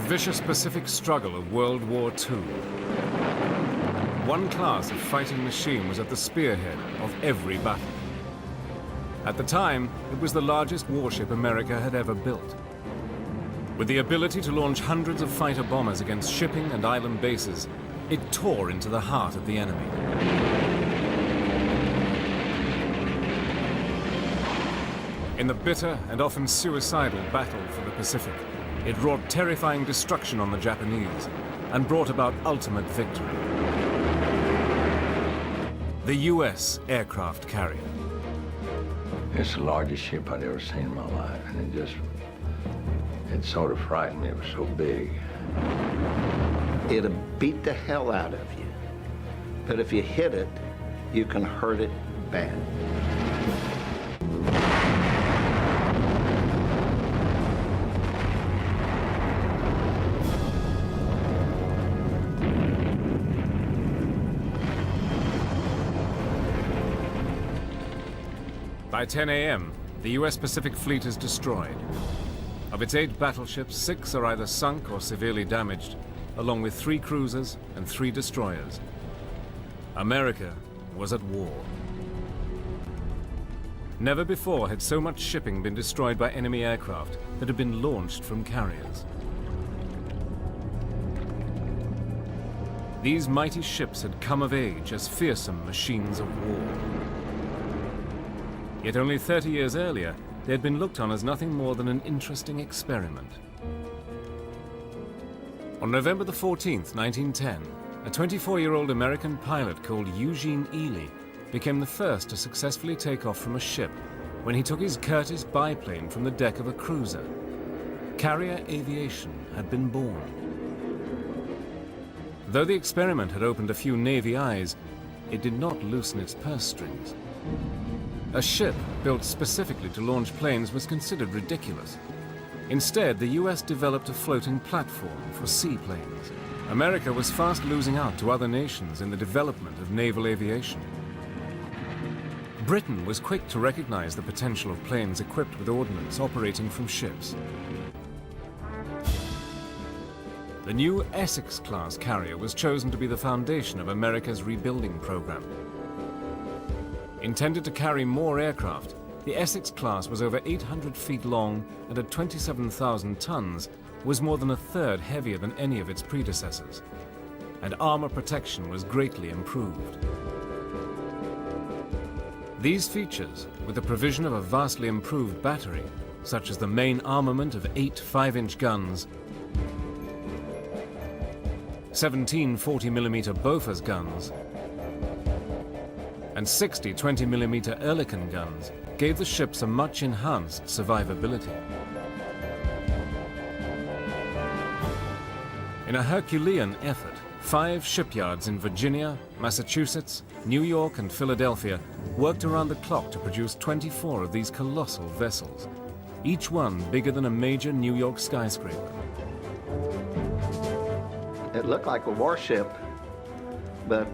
vicious Pacific struggle of World War II. One class of fighting machine was at the spearhead of every battle. At the time, it was the largest warship America had ever built. With the ability to launch hundreds of fighter bombers against shipping and island bases, it tore into the heart of the enemy. In the bitter and often suicidal battle for the Pacific, it wrought terrifying destruction on the Japanese and brought about ultimate victory. The U.S. aircraft carrier. It's the largest ship I'd ever seen in my life, and it sort of frightened me. It was so big. It'll beat the hell out of you. But if you hit it, you can hurt it bad. By 10 a.m., the U.S. Pacific Fleet is destroyed. Of its 8 battleships, 6 are either sunk or severely damaged, along with 3 cruisers and 3 destroyers. America was at war. Never before had so much shipping been destroyed by enemy aircraft that had been launched from carriers. These mighty ships had come of age as fearsome machines of war. Yet only 30 years earlier, they had been looked on as nothing more than an interesting experiment. On November the 14th, 1910, a 24-year-old American pilot called Eugene Ely became the first to successfully take off from a ship when he took his Curtiss biplane from the deck of a cruiser. Carrier aviation had been born. Though the experiment had opened a few Navy eyes, it did not loosen its purse strings. A ship built specifically to launch planes was considered ridiculous. Instead, the US developed a floating platform for seaplanes. America was fast losing out to other nations in the development of naval aviation. Britain was quick to recognize the potential of planes equipped with ordnance operating from ships. The new Essex-class carrier was chosen to be the foundation of America's rebuilding program. Intended to carry more aircraft, the Essex class was over 800 feet long and at 27,000 tons was more than a third heavier than any of its predecessors. And armor protection was greatly improved. These features, with the provision of a vastly improved battery, such as the main armament of 8 5-inch guns, 17 40mm Bofors guns, and 60 20mm Oerlikon guns gave the ships a much enhanced survivability. In a Herculean effort, 5 shipyards in Virginia, Massachusetts, New York, and Philadelphia worked around the clock to produce 24 of these colossal vessels, each one bigger than a major New York skyscraper. It looked like a warship, but